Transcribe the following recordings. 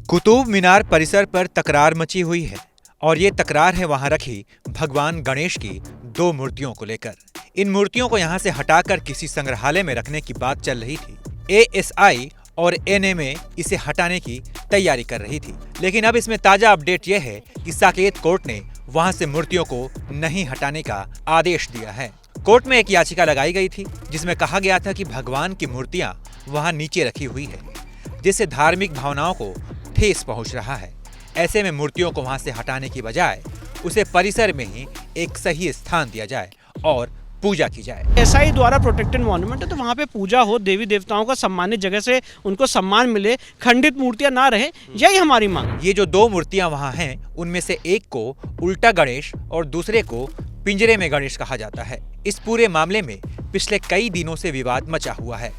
कुतुब मीनार परिसर पर तकरार मची हुई है और ये तकरार है वहां रखी भगवान गणेश की दो मूर्तियों को लेकर। इन मूर्तियों को यहां से हटाकर किसी संग्रहालय में रखने की बात चल रही थी। एएसआई और एनएमए इसे हटाने की तैयारी कर रही थी, लेकिन अब इसमें ताजा अपडेट यह है कि साकेत कोर्ट ने वहां से मूर्तियों को नहीं हटाने का आदेश दिया है। कोर्ट में एक याचिका लगाई गई थी जिसमें कहा गया था कि भगवान की मूर्तियां वहां नीचे रखी हुई है, जिससे धार्मिक भावनाओं को ठेस पहुंच रहा है। ऐसे में मूर्तियों को वहां से हटाने की बजाय उसे परिसर में ही एक सही स्थान दिया जाए और पूजा की जाए। एसआई द्वारा प्रोटेक्टेड मॉन्यूमेंट है, तो वहाँ पे पूजा हो, देवी देवताओं का सम्मानित जगह से उनको सम्मान मिले, खंडित मूर्तियां ना रहे, यही हमारी मांग। ये जो दो मूर्तियां वहां हैं, उनमें से एक को उल्टा गणेश और दूसरे को पिंजरे में गणेश कहा जाता है। इस पूरे मामले में पिछले कई दिनों से विवाद मचा हुआ है।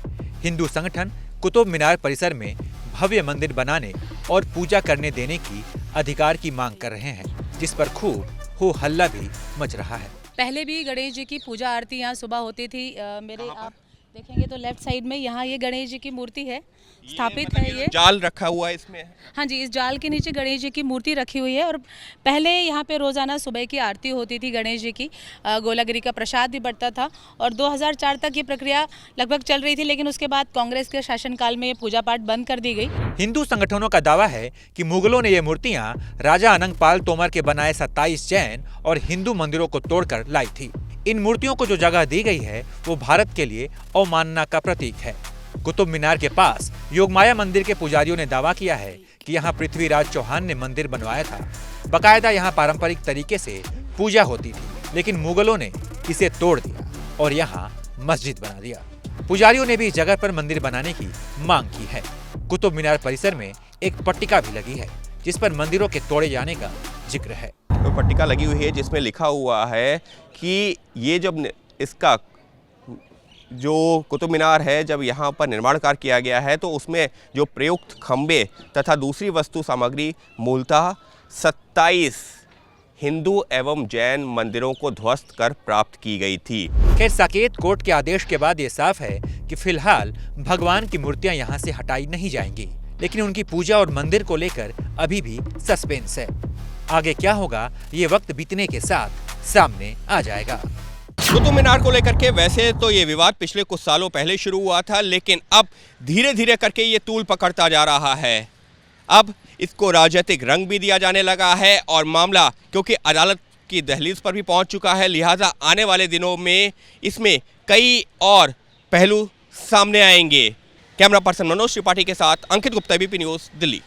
हिंदू संगठन कुतुब मीनार परिसर में भव्य मंदिर बनाने और पूजा करने देने की अधिकार की मांग कर रहे हैं, जिस पर खूब हो हल्ला भी मच रहा है। पहले भी गणेश जी की पूजा आरती यहाँ सुबह होती थी। आप देखेंगे तो लेफ्ट साइड में यहाँ ये गणेश जी की मूर्ति है, स्थापित है। ये जाल रखा हुआ है इसमें। हाँ जी, इस जाल के नीचे गणेश जी की मूर्ति रखी हुई है और पहले यहाँ पे रोजाना सुबह की आरती होती थी गणेश जी की, गोलागिरी का प्रसाद भी बढ़ता था और 2004 तक ये प्रक्रिया लगभग चल रही थी, लेकिन उसके बाद कांग्रेस के शासनकाल में ये पूजा पाठ बंद कर दी गई। हिंदू संगठनों का दावा है कि मुगलों ने ये मूर्तियां राजा अनंगपाल तोमर के बनाए 27 जैन और हिंदू मंदिरों को तोड़कर लाई थी। इन मूर्तियों को जो जगह दी गई है वो भारत के लिए अवमानना का प्रतीक है। कुतुब मीनार के पास योगमाया मंदिर के पुजारियों ने दावा किया है कि यहाँ पृथ्वीराज चौहान ने मंदिर बनवाया था। बकायदा यहाँ पारंपरिक तरीके से पूजा होती थी, लेकिन मुगलों ने इसे तोड़ दिया और यहाँ मस्जिद बना दिया। पुजारियों ने भी इस जगह पर मंदिर बनाने की मांग की है। कुतुब मीनार परिसर में एक पट्टिका भी लगी है जिस पर मंदिरों के तोड़े जाने का जिक्र है। तो पट्टिका लगी हुई है जिसमें लिखा हुआ है कि ये जब इसका जो कुतुब मीनार है, जब यहाँ पर निर्माण कार्य किया गया है तो उसमें जो प्रयुक्त खंबे तथा दूसरी वस्तु सामग्री मूलतः 27 हिंदू एवं जैन मंदिरों को ध्वस्त कर प्राप्त की गई थी। खैर, साकेत कोर्ट के आदेश के बाद ये साफ है कि फिलहाल भगवान की मूर्तियां यहाँ से हटाई नहीं जाएंगी, लेकिन उनकी पूजा और मंदिर को लेकर अभी भी सस्पेंस है। आगे क्या होगा ये वक्त बीतने के साथ सामने आ जाएगा। कुतुब मीनार को लेकर के वैसे तो ये विवाद पिछले कुछ सालों पहले शुरू हुआ था, लेकिन अब धीरे धीरे करके ये तूल पकड़ता जा रहा है। अब इसको राजनीतिक रंग भी दिया जाने लगा है और मामला क्योंकि अदालत की दहलीज पर भी पहुंच चुका है, लिहाजा आने वाले दिनों में इसमें कई और पहलू सामने आएंगे। कैमरा पर्सन मनोज त्रिपाठी के साथ अंकित गुप्ता, एबीपी न्यूज़, दिल्ली।